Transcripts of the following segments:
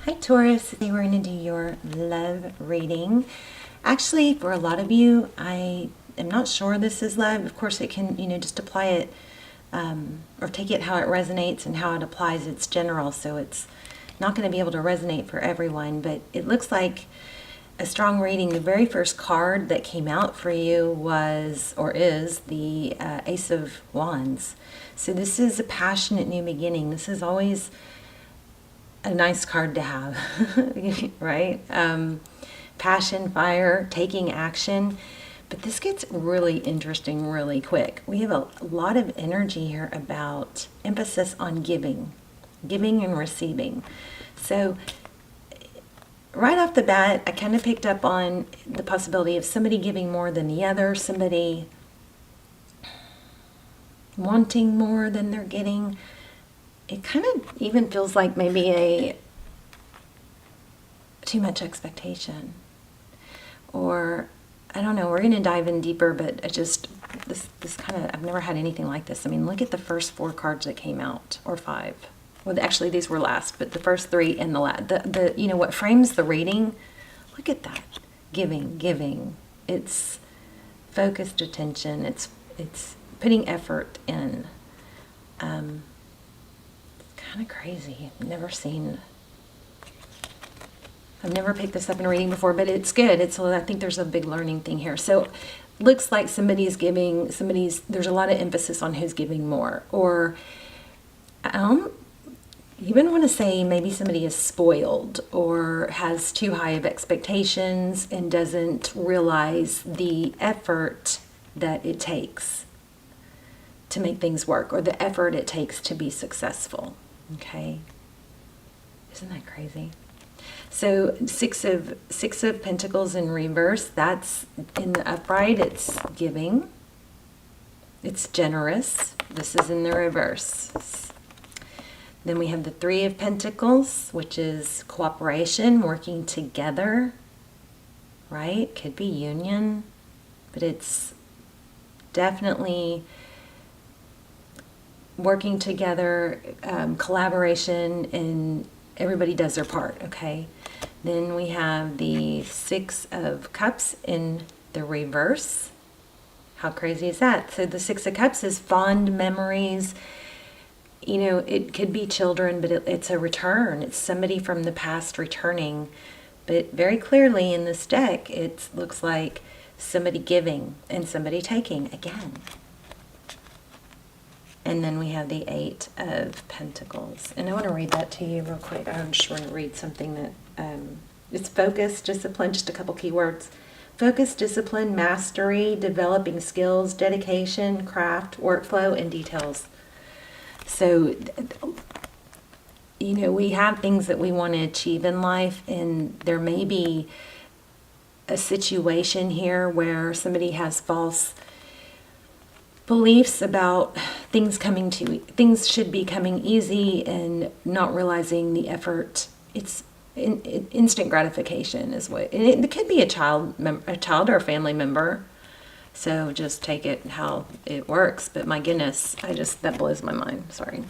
Hi Taurus, today we're going to do your love reading. Actually, for a lot of you, I am not sure this is love. Of course, it can, just apply it or take it how it resonates and how it applies. It's general, so it's not going to be able to resonate for everyone, but it looks like a strong reading. The very first card that came out for you was, or is, the Ace of Wands. So this is a passionate new beginning. This is always a nice card to have, right? Passion, fire, taking action. But this gets really interesting really quick. We have a lot of energy here about emphasis on giving and receiving. So right off the bat, I kind of picked up on the possibility of somebody giving more than the other, somebody wanting more than they're getting. It kind of even feels like maybe too much expectation. Or, I don't know, we're going to dive in deeper, but this kind of, I've never had anything like this. I mean, look at the first 4 cards that came out, or 5. Well, actually, these were last, but the first 3 and the last. What frames the reading, look at that. Giving. It's focused attention. It's putting effort in. Kind of crazy. I've never picked this up in a reading before, but it's good. I think there's a big learning thing here. So looks like somebody's giving, there's a lot of emphasis on who's giving more. Or you even want to say maybe somebody is spoiled or has too high of expectations and doesn't realize the effort that it takes to make things work, or the effort it takes to be successful. Okay, isn't that crazy? So six of Pentacles in reverse. That's in the upright. It's giving. It's generous. This is in the reverse. Then we have the 3 of Pentacles, which is cooperation, working together. Right? Could be union, but it's definitely working together, collaboration, and everybody does their part, okay? Then we have the 6 of Cups in the reverse. How crazy is that? So the 6 of Cups is fond memories. It could be children, but it's a return. It's somebody from the past returning. But very clearly in this deck, it looks like somebody giving and somebody taking again. And then we have the 8 of Pentacles. And I want to read that to you real quick. I just want to read something that, it's focus, discipline, just a couple keywords. Focus, discipline, mastery, developing skills, dedication, craft, workflow, and details. So, we have things that we want to achieve in life, and there may be a situation here where somebody has false beliefs about things should be coming easy, and not realizing the effort. It's instant gratification is what, and it could be a child or a family member. So just take it how it works. But my goodness, that blows my mind. Sorry.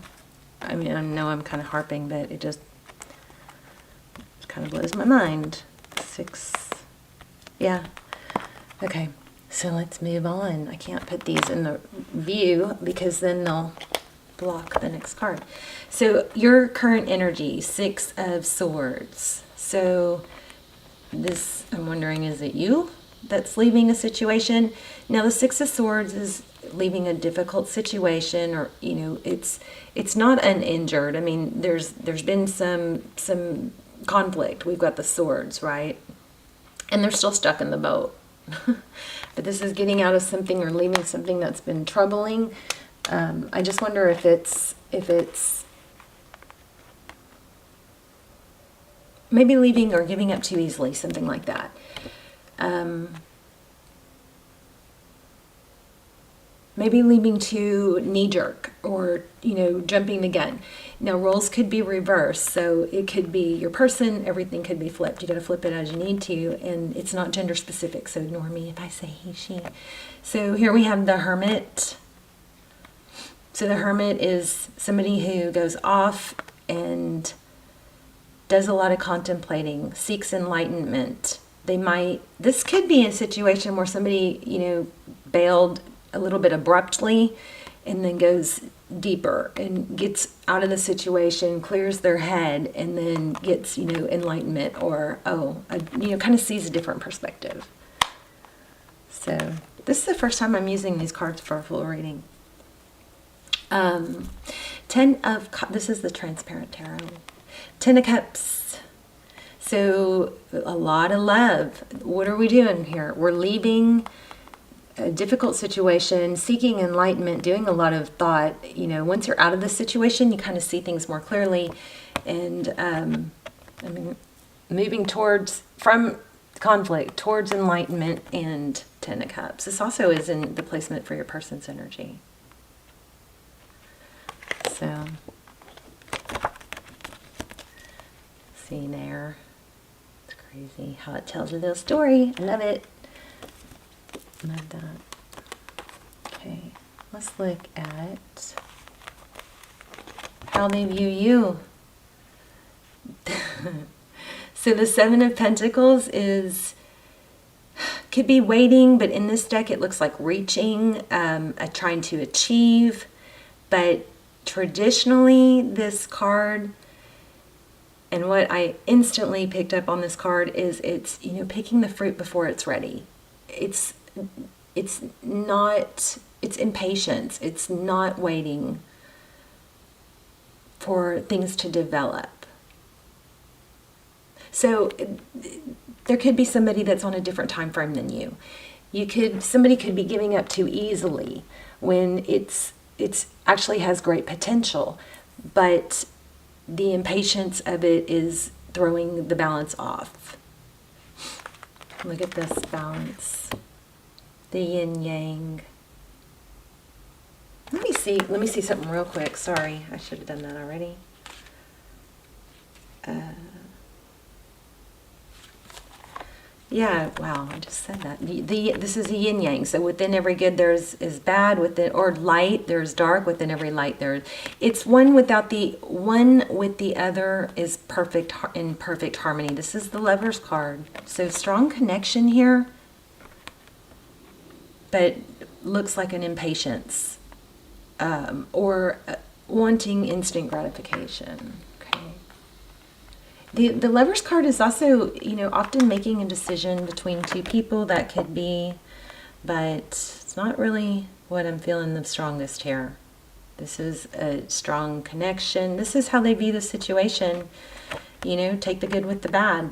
I mean, I know I'm kind of harping, but it just kind of blows my mind. 6. Yeah. Okay. So let's move on. I can't put these in the view because then they'll block the next card. So your current energy, 6 of Swords. So this, I'm wondering, is it you that's leaving a situation? Now the 6 of Swords is leaving a difficult situation, or it's not uninjured. I mean, there's been some conflict. We've got the swords, right? And they're still stuck in the boat. But this is getting out of something or leaving something that's been troubling. I just wonder if it's maybe leaving or giving up too easily, something like that. Maybe leaving too knee-jerk, or jumping the gun. Now roles could be reversed, so it could be your person, everything could be flipped. You got to flip it as you need to, and it's not gender specific, so ignore me if I say he, she. So here we have the Hermit. So the Hermit is somebody who goes off and does a lot of contemplating, seeks enlightenment. This could be a situation where somebody, bailed a little bit abruptly and then goes deeper and gets out of the situation, clears their head, and then gets, enlightenment, or, kind of sees a different perspective. So this is the first time I'm using these cards for a full reading. This is the transparent tarot. 10 of Cups. So a lot of love. What are we doing here? We're leaving a difficult situation, seeking enlightenment, doing a lot of thought. Once you're out of the situation, you kind of see things more clearly, and moving from conflict towards enlightenment and 10 of Cups. This also is in the placement for your person's energy. So, see there. It's crazy how it tells a little story. I love it. Love that. Okay, let's look at how they view you. So the 7 of Pentacles could be waiting, but in this deck it looks like reaching, trying to achieve. But traditionally, this card, and what I instantly picked up on this card is it's picking the fruit before it's ready. It's impatience. It's not waiting for things to develop. So there could be somebody that's on a different time frame than you. Somebody could be giving up too easily when it's actually has great potential, but the impatience of it is throwing the balance off. Look at this balance. The yin yang. Let me see something real quick. Sorry, I should have done that already. Yeah, wow, I just said that. This is a yin yang. So within every good is bad, or light, there's dark. Within every light it's one with the other is perfect, in perfect harmony. This is the Lover's card. So strong connection here, but looks like an impatience, or wanting instant gratification. The Lover's card is also, often making a decision between two people. That could be, but it's not really what I'm feeling the strongest here. This is a strong connection. This is how they view the situation. Take the good with the bad.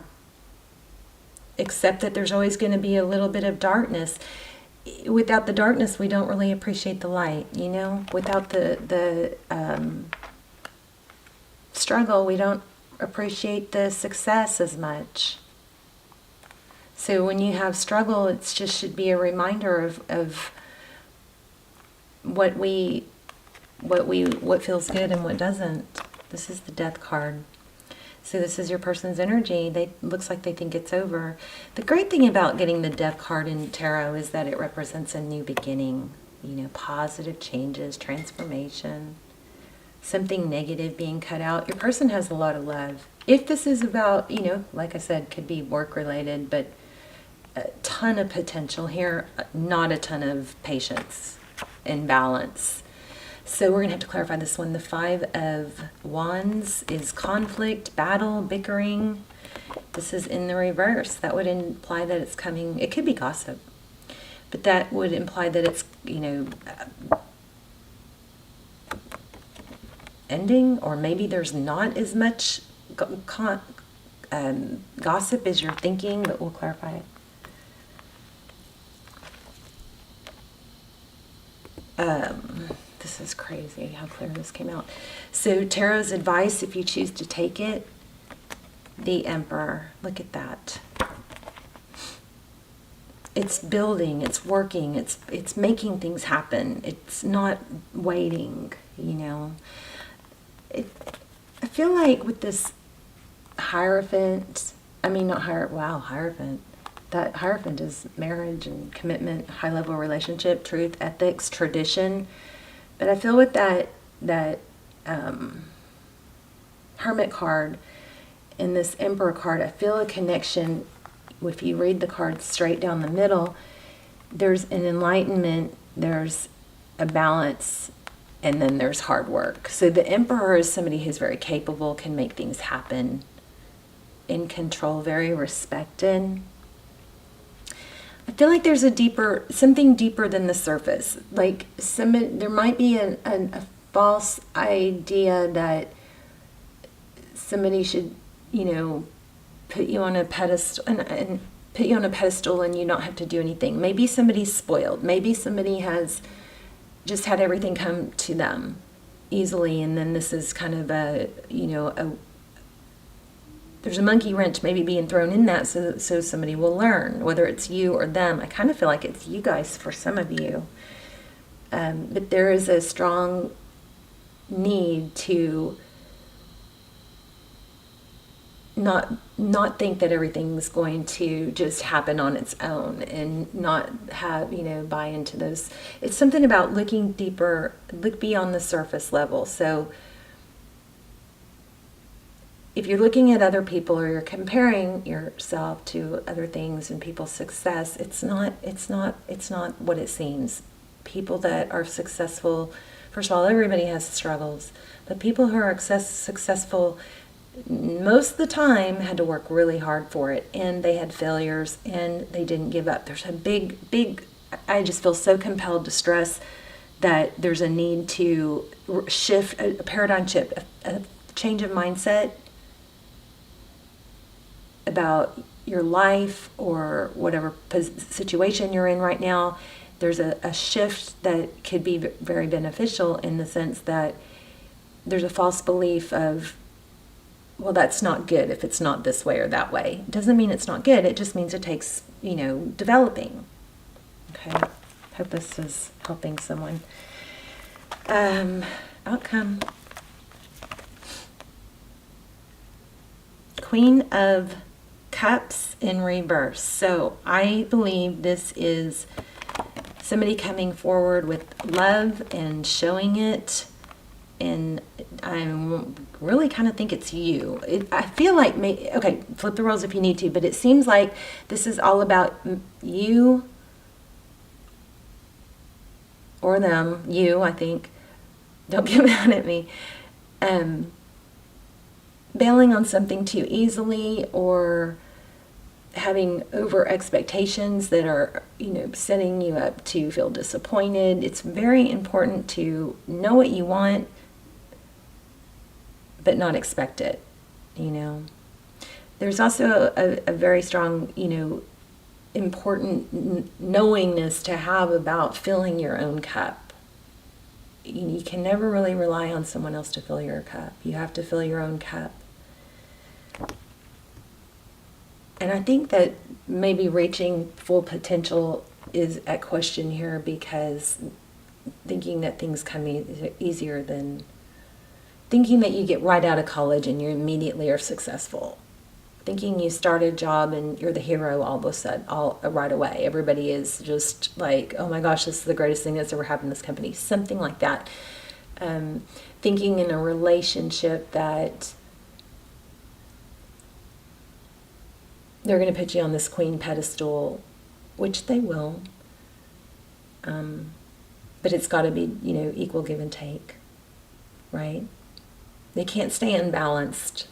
Accept that there's always going to be a little bit of darkness. Without the darkness, we don't really appreciate the light, Without the struggle, we don't appreciate the success as much. So when you have struggle, it just should be a reminder of what feels good and what doesn't. This is the Death card. So this is your person's energy. Looks like they think it's over. The great thing about getting the Death card in tarot is that it represents a new beginning, positive changes, transformation. Something negative being cut out. Your person has a lot of love. If this is about, like I said, could be work related, but a ton of potential here, not a ton of patience and balance. So we're going to have to clarify this one. The 5 of Wands is conflict, battle, bickering. This is in the reverse. That would imply that it's coming, it could be gossip, but that would imply that it's, ending, or maybe there's not as much gossip as you're thinking, but we'll clarify it. This is crazy how clear this came out. So tarot's advice, if you choose to take it, the Emperor. Look at that. It's building, it's working, it's making things happen. It's not waiting, I feel like with this Hierophant, Hierophant. That Hierophant is marriage and commitment, high-level relationship, truth, ethics, tradition. But I feel with that Hermit card, in this Emperor card, I feel a connection. If you read the card straight down the middle, there's an enlightenment, there's a balance, and then there's hard work. So the Emperor is somebody who's very capable, can make things happen, in control, very respected. I feel like there's something deeper than the surface. Like there might be a false idea that somebody should, put you on a pedestal and put you on a pedestal and you not have to do anything. Maybe somebody's spoiled. Maybe somebody has just had everything come to them easily, and then this is kind of there's a monkey wrench maybe being thrown in that so somebody will learn, whether it's you or them. I kind of feel like it's you guys for some of you. But there is a strong need to not think that everything's going to just happen on its own, and not have, buy into those. It's something about looking deeper, look beyond the surface level. So if you're looking at other people, or you're comparing yourself to other things and people's success, it's not what it seems. People that are successful, first of all, everybody has struggles, but people who are successful most of the time had to work really hard for it, and they had failures, and they didn't give up. There's a big, I just feel so compelled to stress that there's a need to shift, a paradigm shift, a change of mindset about your life or whatever situation you're in right now. There's a shift that could be very beneficial, in the sense that there's a false belief of, well, that's not good if it's not this way or that way. It doesn't mean it's not good. It just means it takes, developing. Okay. Hope this is helping someone. Outcome. Queen of Cups in reverse. So I believe this is somebody coming forward with love and showing it. And I really kind of think it's you. I feel like, okay, flip the roles if you need to, but it seems like this is all about you or them. You, I think. Don't get mad at me. Bailing on something too easily, or having over expectations that are, setting you up to feel disappointed. It's very important to know what you want, but not expect it, There's also a very strong, important knowingness to have about filling your own cup. You can never really rely on someone else to fill your cup. You have to fill your own cup. And I think that maybe reaching full potential is at question here, because thinking that things come easier than thinking that you get right out of college and you immediately are successful. Thinking you start a job and you're the hero all of a sudden, right away. Everybody is just like, oh my gosh, this is the greatest thing that's ever happened in this company. Something like that. Thinking in a relationship that they're going to put you on this queen pedestal, which they will. But it's got to be, equal give and take, right? They can't stay unbalanced.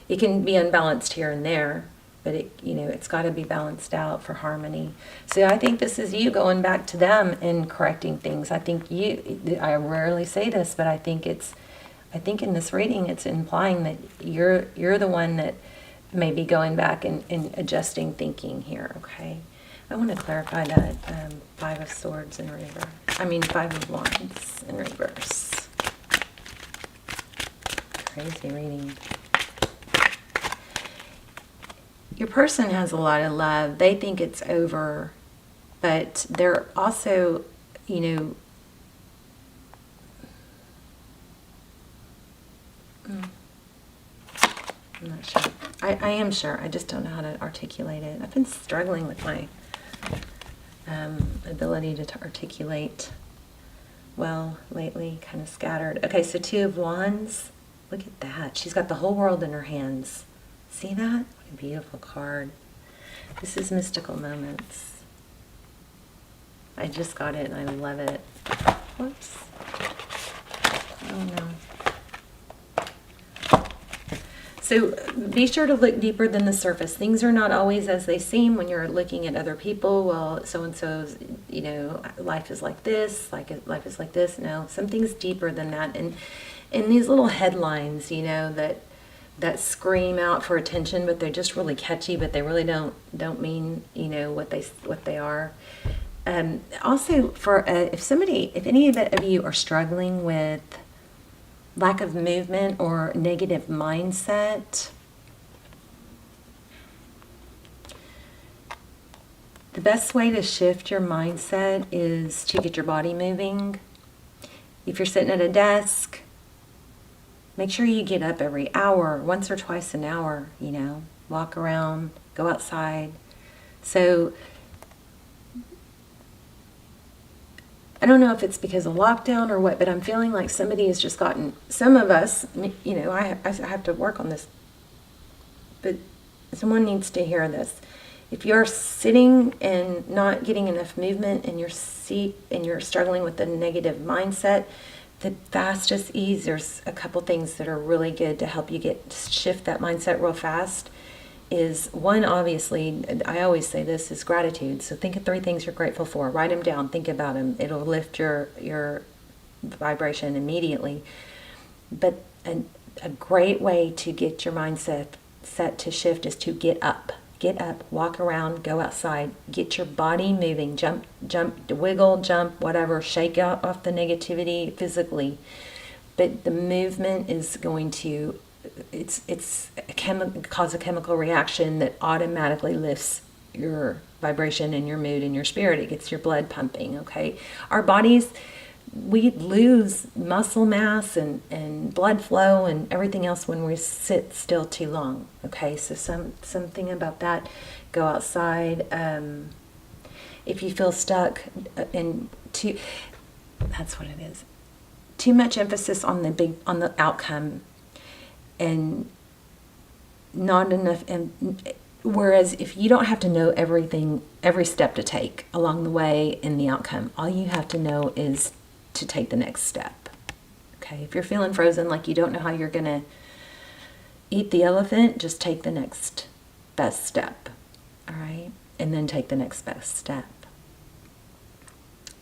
It can be unbalanced here and there, but it's got to be balanced out for harmony. So I think this is you going back to them and correcting things. I think I rarely say this, but I think in this reading it's implying that you're the one that may be going back and adjusting thinking here, okay? I want to clarify that Five of Swords in reverse. Five of Wands in reverse. Crazy reading. Your person has a lot of love. They think it's over, but they're also, I'm not sure. I am sure. I just don't know how to articulate it. I've been struggling with my ability to articulate well lately, kind of scattered. Okay, so Two of Wands. Look at that. She's got the whole world in her hands. See that? What a beautiful card. This is Mystical Moments. I just got it and I love it. Whoops. Oh no. So be sure to look deeper than the surface. Things are not always as they seem when you're looking at other people. Well, so-and-so's, you know, life is like this, life is like this. No, something's deeper than that. And these little headlines, you know, that scream out for attention, but they're just really catchy, but they really don't mean, you know, what they are. Also, for if any of you are struggling with lack of movement or negative mindset, the best way to shift your mindset is to get your body moving. If you're sitting at a desk, make sure you get up every hour, once or twice an hour, you know, walk around, go outside. So I don't know if it's because of lockdown or what, but I'm feeling like somebody has just gotten, some of us, you know, I have to work on this, but someone needs to hear this. If you're sitting and not getting enough movement in your seat and you're struggling with a negative mindset, the fastest ease, there's a couple things that are really good to help you shift that mindset real fast. Is one, obviously, I always say this, is gratitude. So think of 3 things you're grateful for. Write them down. Think about them. It'll lift your vibration immediately. But a great way to get your mindset set to shift is to get up. Get up, walk around, go outside, get your body moving, jump, wiggle, jump, whatever, shake out off the negativity physically. But the movement is going to cause a chemical reaction that automatically lifts your vibration and your mood and your spirit. It gets your blood pumping, okay? Our bodies, we lose muscle mass and blood flow and everything else when we sit still too long, okay? So something about that. Go outside. If you feel stuck that's what it is. Too much emphasis on the outcome and not enough. Whereas if you don't have to know everything, every step to take along the way in the outcome, all you have to know is to take the next step. Okay, if you're feeling frozen, like you don't know how you're gonna eat the elephant, just take the next best step. All right, and then take the next best step.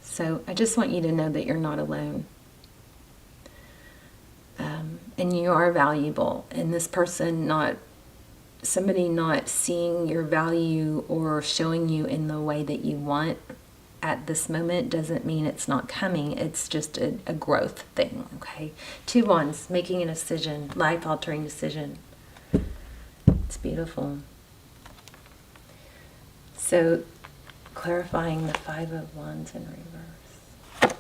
So I just want you to know that you're not alone. And you are valuable. And this person somebody not seeing your value or showing you in the way that you want at this moment doesn't mean it's not coming. It's just a growth thing, okay? 2 Wands, making a decision, life-altering decision. It's beautiful. So, clarifying the 5 of Wands in reverse.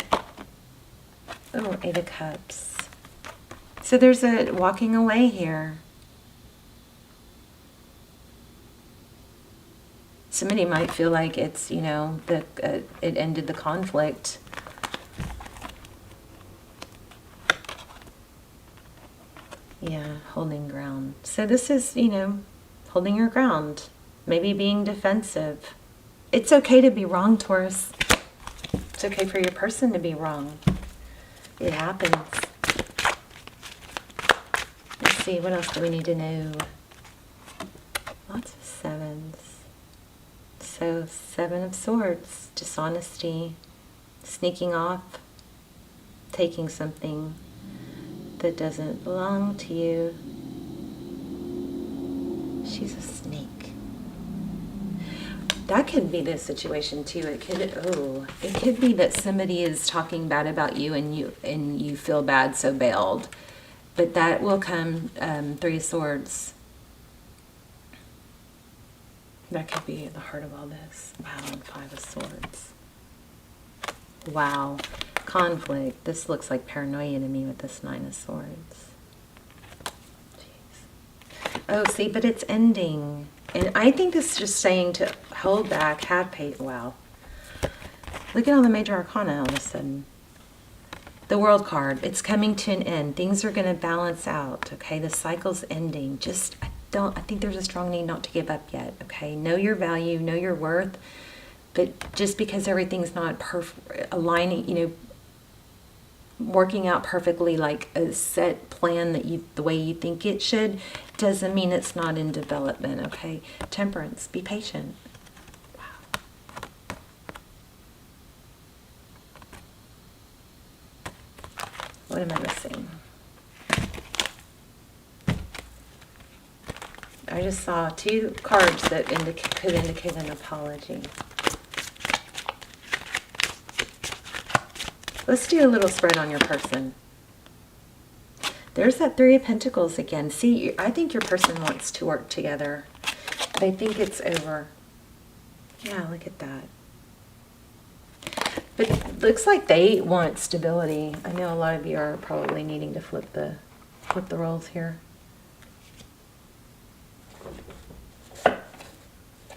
Oh, 8 of Cups. So there's a walking away here. Somebody might feel like it's, you know, it ended the conflict. Yeah, holding ground. So this is, you know, holding your ground. Maybe being defensive. It's okay to be wrong, Taurus. It's okay for your person to be wrong. It happens. Let's see, what else do we need to know? Lots of 7s. So 7 of Swords, dishonesty, sneaking off, taking something that doesn't belong to you. She's a snake. That could be the situation too. It could be that somebody is talking bad about you and you feel bad, so bailed. But that will come. 3 of Swords. That could be at the heart of all this. Wow, and 5 of Swords. Wow. Conflict. This looks like paranoia to me with this 9 of Swords. Jeez. Oh, see, but it's ending. And I think this is just saying to hold back, have patience. Wow. Look at all the major arcana all of a sudden. The World card, it's coming to an end. Things are going to balance out, okay? The cycle's ending. I think there's a strong need not to give up yet, okay? Know your value, know your worth, but just because everything's not aligning, you know, working out perfectly like a set plan the way you think it should, doesn't mean it's not in development, okay? Temperance, be patient. Wow. What am I missing? I just saw 2 cards that could indicate an apology. Let's do a little spread on your person. There's that 3 of Pentacles again. See, I think your person wants to work together. They think it's over. Yeah, look at that. But it looks like they want stability. I know a lot of you are probably needing to flip the roles here.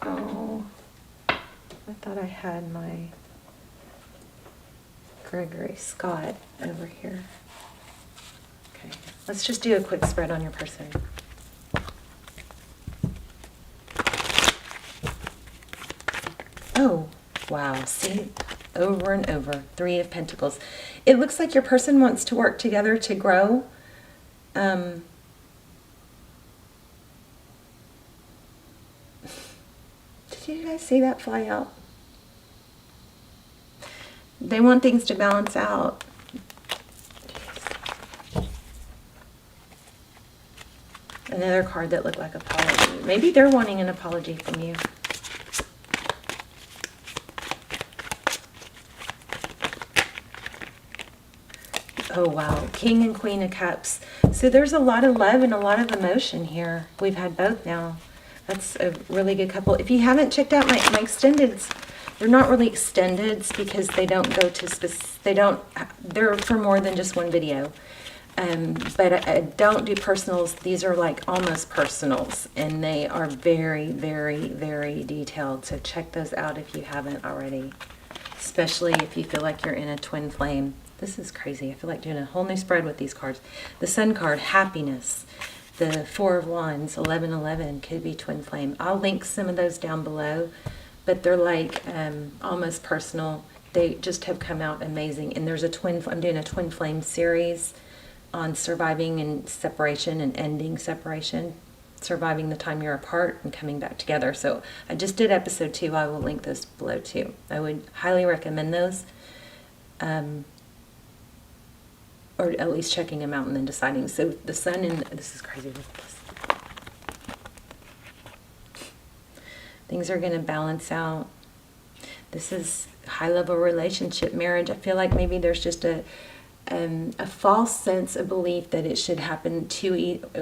Oh, I thought I had my Gregory Scott over here. Okay, let's just do a quick spread on your person. Oh, wow, see, over and over, 3 of Pentacles. It looks like your person wants to work together to grow. Did you guys see that fly out? They want things to balance out. Another card that looked like apology. Maybe they're wanting an apology from you. Oh, wow. King and Queen of Cups. So there's a lot of love and a lot of emotion here. We've had both now. That's a really good couple. If you haven't checked out my extendeds, they're not really extendeds because they don't go to they're for more than just one video. But I don't do personals. These are like almost personals, and they are very, very, very detailed. So check those out if you haven't already, especially if you feel like you're in a twin flame. This is crazy. I feel like doing a whole new spread with these cards. The Sun card, happiness. The 4 of Wands, 1111, could be twin flame. I'll link some of those down below, but they're like almost personal. They just have come out amazing. And there's I'm doing a twin flame series on surviving and separation and ending separation, surviving the time you're apart and coming back together. So I just did episode 2. I will link those below too. I would highly recommend those. Or at least checking them out and then deciding. So the Sun and this is crazy. Things are going to balance out. This is high-level relationship, marriage. I feel like maybe there's just a false sense of belief that it should happen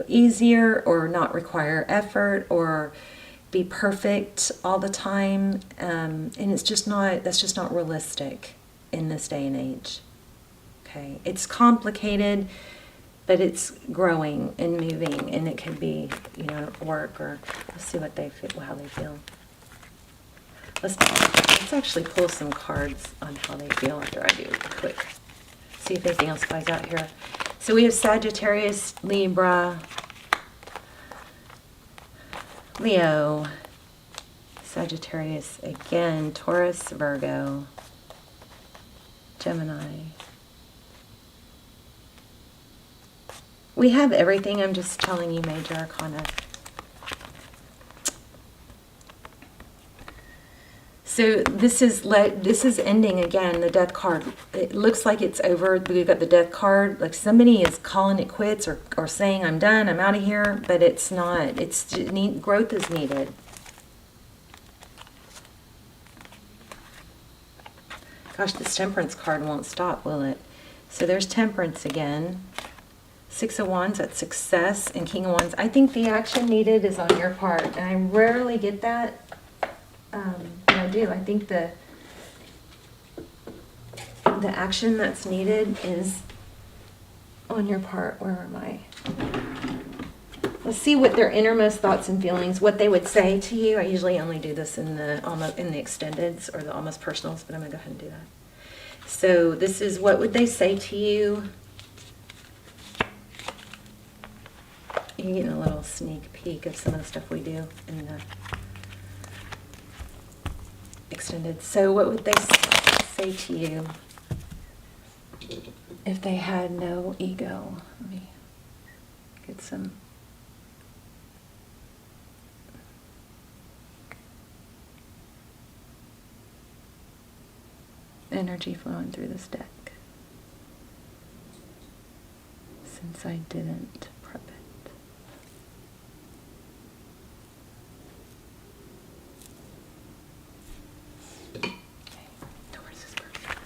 easier or not require effort or be perfect all the time. And it's just not, that's just not realistic in this day and age. Okay, it's complicated, but it's growing and moving, and it could be, you know, work or let's see what they feel, how they feel. Let's actually pull some cards on how they feel after I do a quick. See if anything else flies out here. So we have Sagittarius, Libra, Leo, Sagittarius again, Taurus, Virgo, Gemini. We have everything. I'm just telling you major arcana. So this is ending again, the Death card. It looks like it's over. We've got the Death card. Like somebody is calling it quits or saying, I'm done, I'm out of here. But it's not. Growth is needed. Gosh, this Temperance card won't stop, will it? So there's Temperance again. 6 of Wands, that's success, and King of Wands. I think the action needed is on your part, and I rarely get that. But I do. I think the action that's needed is on your part. Where am I? Let's see what their innermost thoughts and feelings, what they would say to you. I usually only do this in the extendeds or the almost personals, but I'm gonna go ahead and do that. So this is, what would they say to you? You're getting a little sneak peek of some of the stuff we do in the extended. So what would they say to you if they had no ego? Let me get some. Energy flowing through this deck. Since I didn't prep it. Okay, Taurus is perfect.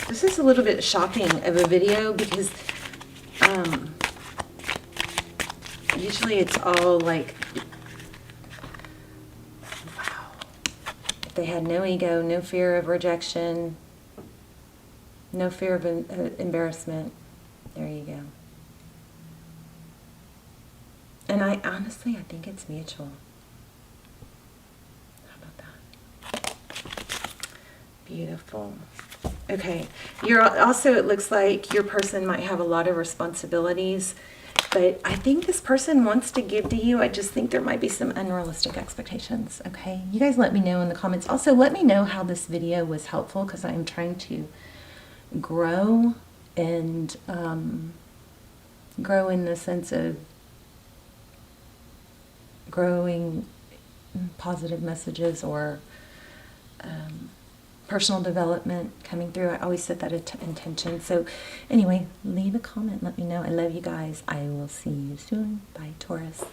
This is a little bit shocking of a video because usually it's all like, wow. If they had no ego, no fear of rejection, no fear of embarrassment, there you go. And I think it's mutual. How about that? Beautiful. Okay. You're also, it looks like your person might have a lot of responsibilities. But I think this person wants to give to you. I just think there might be some unrealistic expectations, okay? You guys let me know in the comments. Also, let me know how this video was helpful, because I'm trying to grow and grow in the sense of growing positive messages or personal development coming through. I always set that intention. So anyway, leave a comment. Let me know. I love you guys. I will see you soon. Bye, Taurus.